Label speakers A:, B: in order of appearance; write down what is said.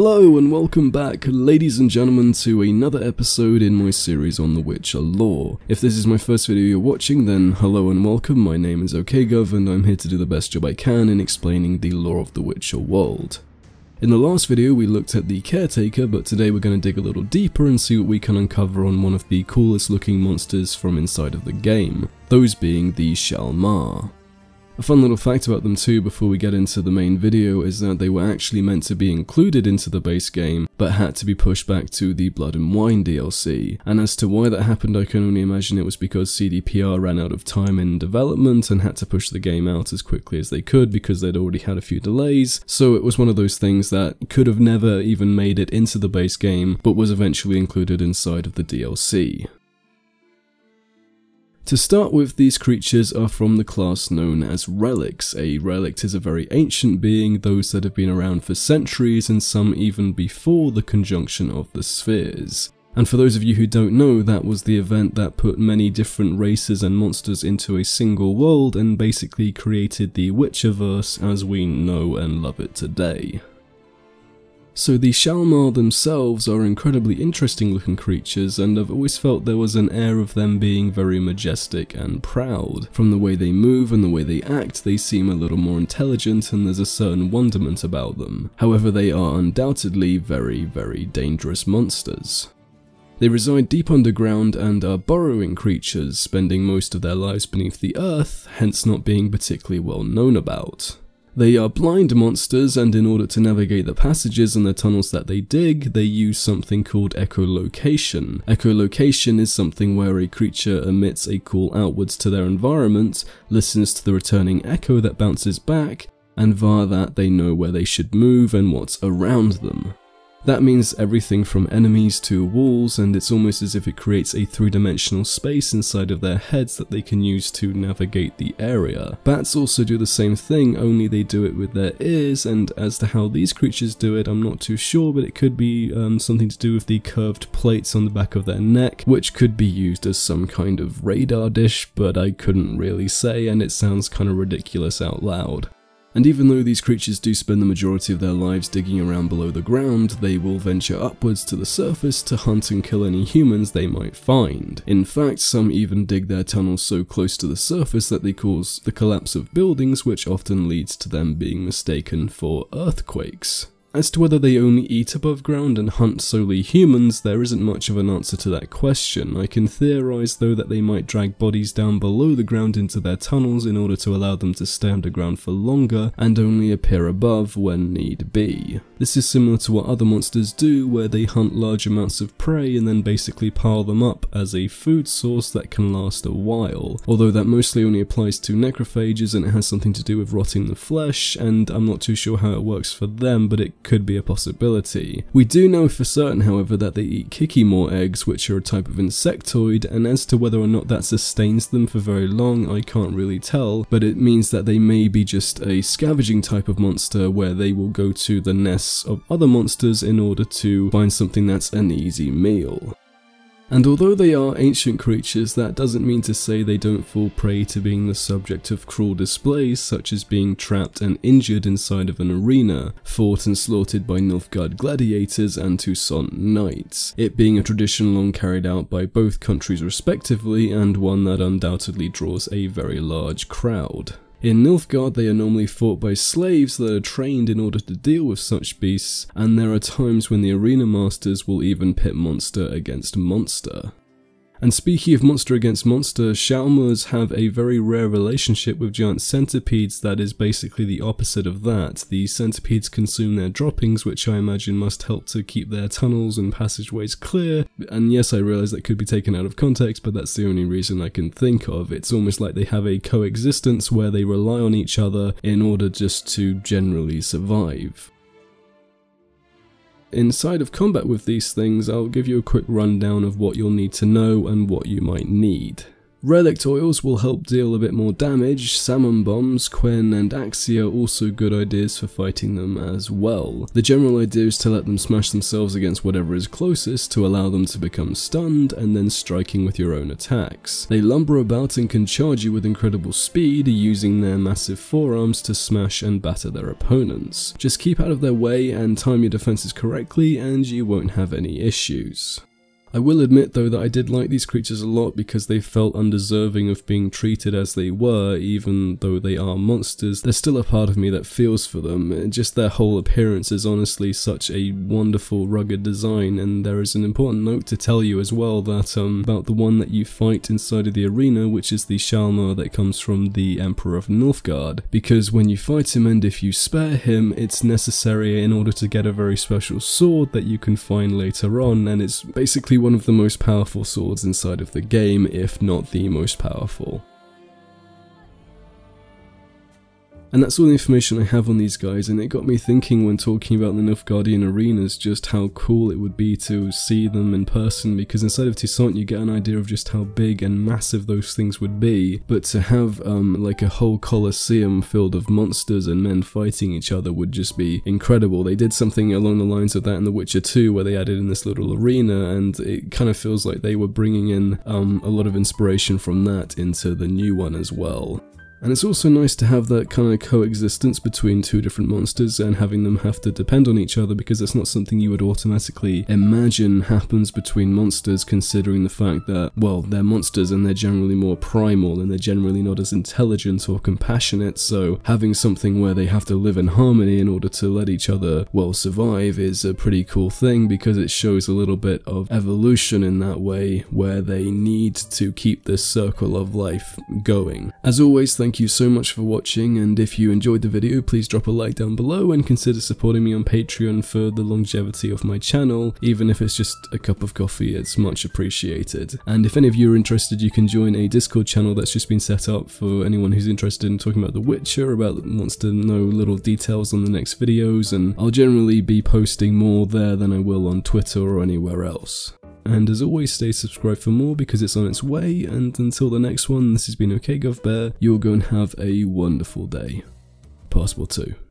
A: Hello and welcome back, ladies and gentlemen, to another episode in my series on The Witcher lore. If this is my first video you're watching, then hello and welcome. My name is OKGov and I'm here to do the best job I can in explaining the lore of the Witcher world. In the last video we looked at the Caretaker, but today we're going to dig a little deeper and see what we can uncover on one of the coolest looking monsters from inside of the game, those being the Shaelmmar. A fun little fact about them too before we get into the main video is that they were actually meant to be included into the base game, but had to be pushed back to the Blood and Wine DLC. And as to why that happened, I can only imagine it was because CDPR ran out of time in development and had to push the game out as quickly as they could because they'd already had a few delays, so it was one of those things that could have never even made it into the base game, but was eventually included inside of the DLC. To start with, these creatures are from the class known as relics. A relic is a very ancient being, those that have been around for centuries and some even before the conjunction of the spheres. And for those of you who don't know, that was the event that put many different races and monsters into a single world and basically created the Witcherverse as we know and love it today. So the Shaelmmar themselves are incredibly interesting looking creatures, and I've always felt there was an air of them being very majestic and proud. From the way they move and the way they act, they seem a little more intelligent and there's a certain wonderment about them. However, they are undoubtedly very, very dangerous monsters. They reside deep underground and are burrowing creatures, spending most of their lives beneath the earth, hence not being particularly well known about. They are blind monsters, and in order to navigate the passages and the tunnels that they dig, they use something called echolocation. Echolocation is something where a creature emits a call outwards to their environment, listens to the returning echo that bounces back, and via that they know where they should move and what's around them. That means everything from enemies to walls, and it's almost as if it creates a three-dimensional space inside of their heads that they can use to navigate the area. Bats also do the same thing, only they do it with their ears, and as to how these creatures do it I'm not too sure, but it could be something to do with the curved plates on the back of their neck, which could be used as some kind of radar dish, but I couldn't really say, and it sounds kind of ridiculous out loud. And even though these creatures do spend the majority of their lives digging around below the ground, they will venture upwards to the surface to hunt and kill any humans they might find. In fact, some even dig their tunnels so close to the surface that they cause the collapse of buildings, which often leads to them being mistaken for earthquakes. As to whether they only eat above ground and hunt solely humans, there isn't much of an answer to that question. I can theorise though that they might drag bodies down below the ground into their tunnels in order to allow them to stay underground for longer and only appear above when need be. This is similar to what other monsters do, where they hunt large amounts of prey and then basically pile them up as a food source that can last a while, although that mostly only applies to necrophages and it has something to do with rotting the flesh, and I'm not too sure how it works for them, but it could be a possibility. We do know for certain, however, that they eat kikimor eggs, which are a type of insectoid, and as to whether or not that sustains them for very long, I can't really tell, but it means that they may be just a scavenging type of monster where they will go to the nests of other monsters in order to find something that's an easy meal. And although they are ancient creatures, that doesn't mean to say they don't fall prey to being the subject of cruel displays, such as being trapped and injured inside of an arena, fought and slaughtered by Nilfgaard gladiators and Toussaint knights, it being a tradition long carried out by both countries respectively, and one that undoubtedly draws a very large crowd. In Nilfgaard, they are normally fought by slaves that are trained in order to deal with such beasts, and there are times when the arena masters will even pit monster against monster. And speaking of monster against monster, Shaelmmars have a very rare relationship with giant centipedes that is basically the opposite of that. The centipedes consume their droppings, which I imagine must help to keep their tunnels and passageways clear, and yes, I realise that could be taken out of context, but that's the only reason I can think of. It's almost like they have a coexistence where they rely on each other in order just to generally survive. Inside of combat with these things, I'll give you a quick rundown of what you'll need to know and what you might need. Relic oils will help deal a bit more damage. Salmon bombs, Quen and Axia are also good ideas for fighting them as well. The general idea is to let them smash themselves against whatever is closest to allow them to become stunned and then striking with your own attacks. They lumber about and can charge you with incredible speed, using their massive forearms to smash and batter their opponents. Just keep out of their way and time your defenses correctly and you won't have any issues. I will admit though that I did like these creatures a lot because they felt undeserving of being treated as they were. Even though they are monsters, there's still a part of me that feels for them, and just their whole appearance is honestly such a wonderful rugged design. And there is an important note to tell you as well that about the one that you fight inside of the arena, which is the Shaelmmar that comes from the Emperor of Nilfgaard, because when you fight him and if you spare him, it's necessary in order to get a very special sword that you can find later on, and it's basically one of the most powerful swords inside of the game, if not the most powerful. And that's all the information I have on these guys, and it got me thinking when talking about the Nilfgaardian arenas just how cool it would be to see them in person, because inside of Toussaint you get an idea of just how big and massive those things would be, but to have like a whole coliseum filled of monsters and men fighting each other would just be incredible. They did something along the lines of that in The Witcher 2 where they added in this little arena, and it kind of feels like they were bringing in a lot of inspiration from that into the new one as well. And it's also nice to have that kind of coexistence between two different monsters and having them have to depend on each other, because that's not something you would automatically imagine happens between monsters, considering the fact that, well, they're monsters and they're generally more primal and they're generally not as intelligent or compassionate, so having something where they have to live in harmony in order to let each other, well, survive is a pretty cool thing, because it shows a little bit of evolution in that way, where they need to keep this circle of life going. As always, thank you so much for watching, and if you enjoyed the video, please drop a like down below and consider supporting me on Patreon for the longevity of my channel. Even if it's just a cup of coffee, it's much appreciated. And if any of you are interested, you can join a Discord channel that's just been set up for anyone who's interested in talking about The Witcher, wants to know little details on the next videos, and I'll generally be posting more there than I will on Twitter or anywhere else. And as always, stay subscribed for more because it's on its way, and until the next one, this has been OK GovBear, you're going to have a wonderful day. Passport 2.